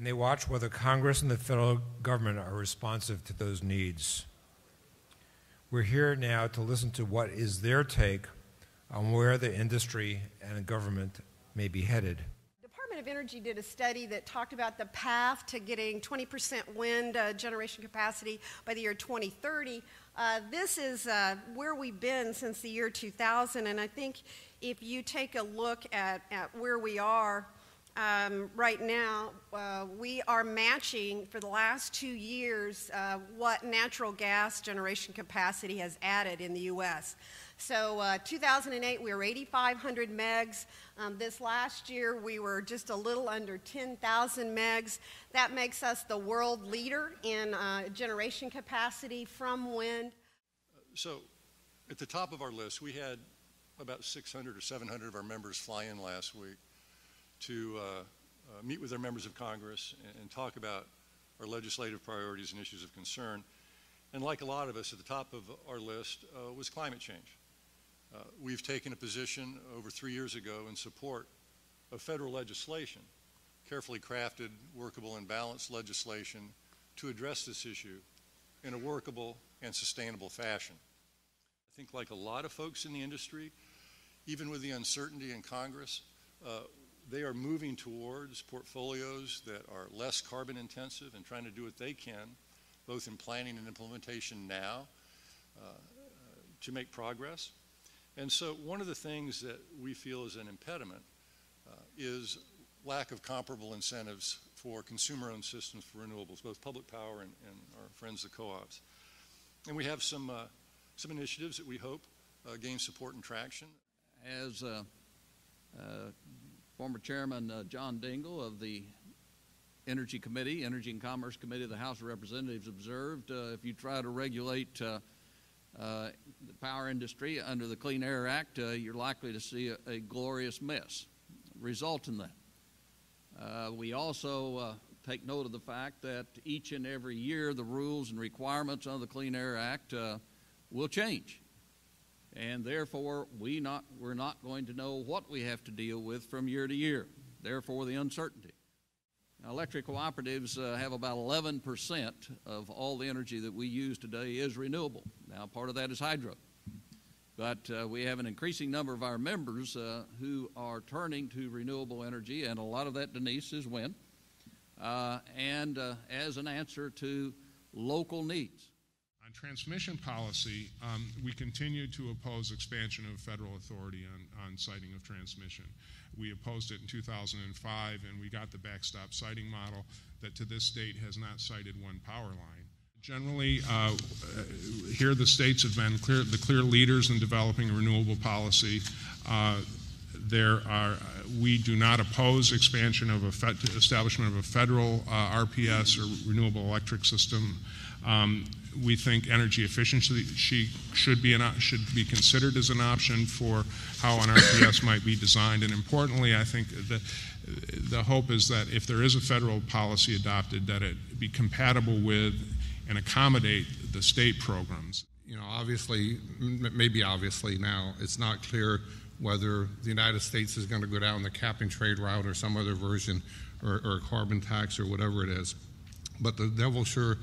and they watch whether Congress and the federal government are responsive to those needs. We're here now to listen to what is their take on where the industry and the government may be headed. The Department of Energy did a study that talked about the path to getting 20% wind generation capacity by the year 2030. This is where we've been since the year 2000, and I think if you take a look at where we are right now, we are matching for the last 2 years what natural gas generation capacity has added in the U.S. So 2008, we were 8,500 megs. This last year, we were just a little under 10,000 megs. That makes us the world leader in generation capacity from wind. So at the top of our list, we had about 600 or 700 of our members fly in last week to meet with their members of Congress and talk about our legislative priorities and issues of concern. And like a lot of us, at the top of our list was climate change. We've taken a position over 3 years ago in support of federal legislation, carefully crafted, workable, and balanced legislation to address this issue in a workable and sustainable fashion. I think like a lot of folks in the industry, even with the uncertainty in Congress, they are moving towards portfolios that are less carbon intensive and trying to do what they can, both in planning and implementation now, to make progress. And so one of the things that we feel is an impediment is lack of comparable incentives for consumer-owned systems for renewables, both public power and our friends, the co-ops. And we have some initiatives that we hope gain support and traction. As former Chairman John Dingell of the Energy Committee, Energy and Commerce Committee of the House of Representatives observed, if you try to regulate the power industry under the Clean Air Act, you're likely to see a glorious mess result in that. We also take note of the fact that each and every year the rules and requirements of the Clean Air Act will change. And therefore, we're not going to know what we have to deal with from year to year, therefore the uncertainty. Now, electric cooperatives have about 11% of all the energy that we use today is renewable. Now, part of that is hydro. But we have an increasing number of our members who are turning to renewable energy, and a lot of that, Denise, is wind, and as an answer to local needs. On transmission policy, we continue to oppose expansion of federal authority on siting of transmission. We opposed it in 2005, and we got the backstop siting model that to this date has not sited one power line. Generally, here the states have been the clear leaders in developing renewable policy. We do not oppose expansion of establishment of a federal RPS or renewable electric system. We think energy efficiency should be considered as an option for how an RPS might be designed. And importantly, I think the hope is that if there is a federal policy adopted, that it be compatible with and accommodate the state programs. You know, obviously, maybe obviously now, it's not clear whether the United States is going to go down the cap and trade route or some other version or a carbon tax or whatever it is. But the devil sure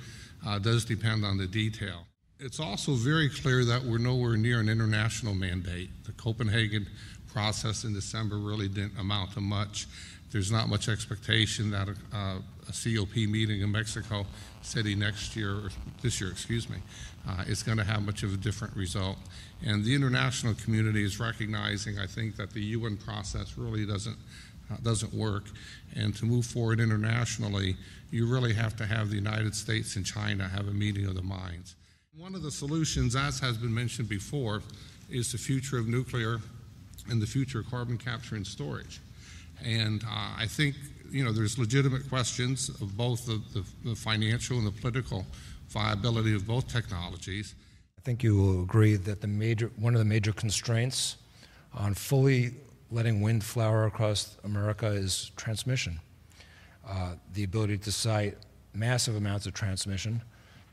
does depend on the detail. It's also very clear that we're nowhere near an international mandate. The Copenhagen process in December really didn't amount to much. There's not much expectation that a COP meeting in Mexico City next year, or this year, excuse me, is going to have much of a different result. And the international community is recognizing, I think, that the UN process really doesn't work. And to move forward internationally, you really have to have the United States and China have a meeting of the minds. One of the solutions, as has been mentioned before, is the future of nuclear and the future of carbon capture and storage. And I think, you know, there's legitimate questions of both the financial and the political viability of both technologies. I think you will agree that one of the major constraints on fully letting wind flower across America is transmission. The ability to site massive amounts of transmission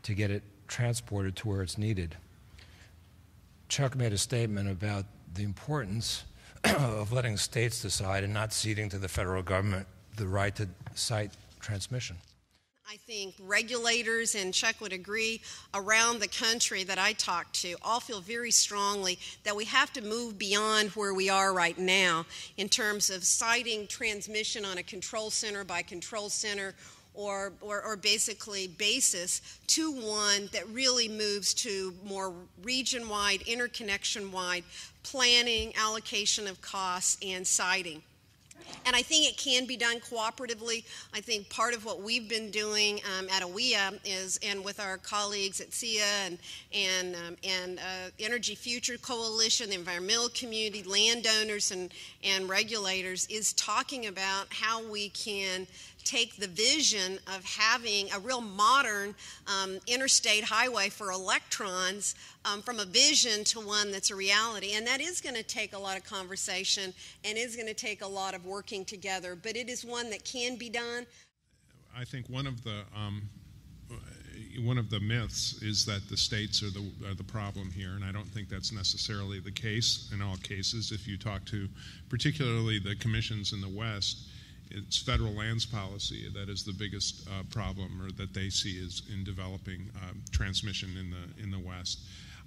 to get it transported to where it's needed. Chuck made a statement about the importance of letting states decide and not ceding to the federal government the right to site transmission. I think regulators, and Chuck would agree, around the country that I talk to all feel very strongly that we have to move beyond where we are right now in terms of siting transmission on a control center by control center or basically basis to one that really moves to more region-wide, interconnection-wide planning, allocation of costs, and siting. And I think it can be done cooperatively. I think part of what we've been doing at AWEA is, and with our colleagues at SEIA and Energy Future Coalition, the environmental community, landowners, and regulators, is talking about how we can take the vision of having a real modern interstate highway for electrons from a vision to one that's a reality. And that is going to take a lot of conversation and is going to take a lot of working together, but it is one that can be done. I think one of the myths is that the states are the problem here, and I don't think that's necessarily the case in all cases. If you talk to particularly the commissions in the West, it's federal lands policy that is the biggest problem, or that they see is in developing transmission in the West.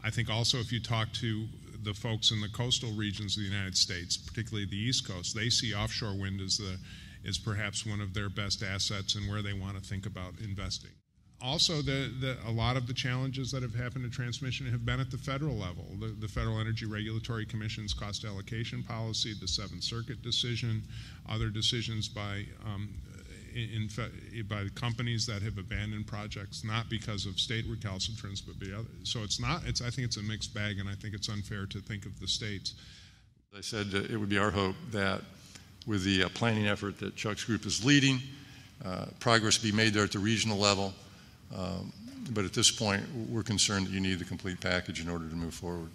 I think also if you talk to the folks in the coastal regions of the United States, particularly the East Coast, they see offshore wind as perhaps one of their best assets and where they want to think about investing. Also, a lot of the challenges that have happened to transmission have been at the federal level. The Federal Energy Regulatory Commission's cost allocation policy, the Seventh Circuit decision, other decisions by companies that have abandoned projects, not because of state recalcitrance, but by others. So I think it's a mixed bag, and I think it's unfair to think of the states. As I said, it would be our hope that with the planning effort that Chuck's group is leading, progress be made there at the regional level. But at this point, we're concerned that you need the complete package in order to move forward.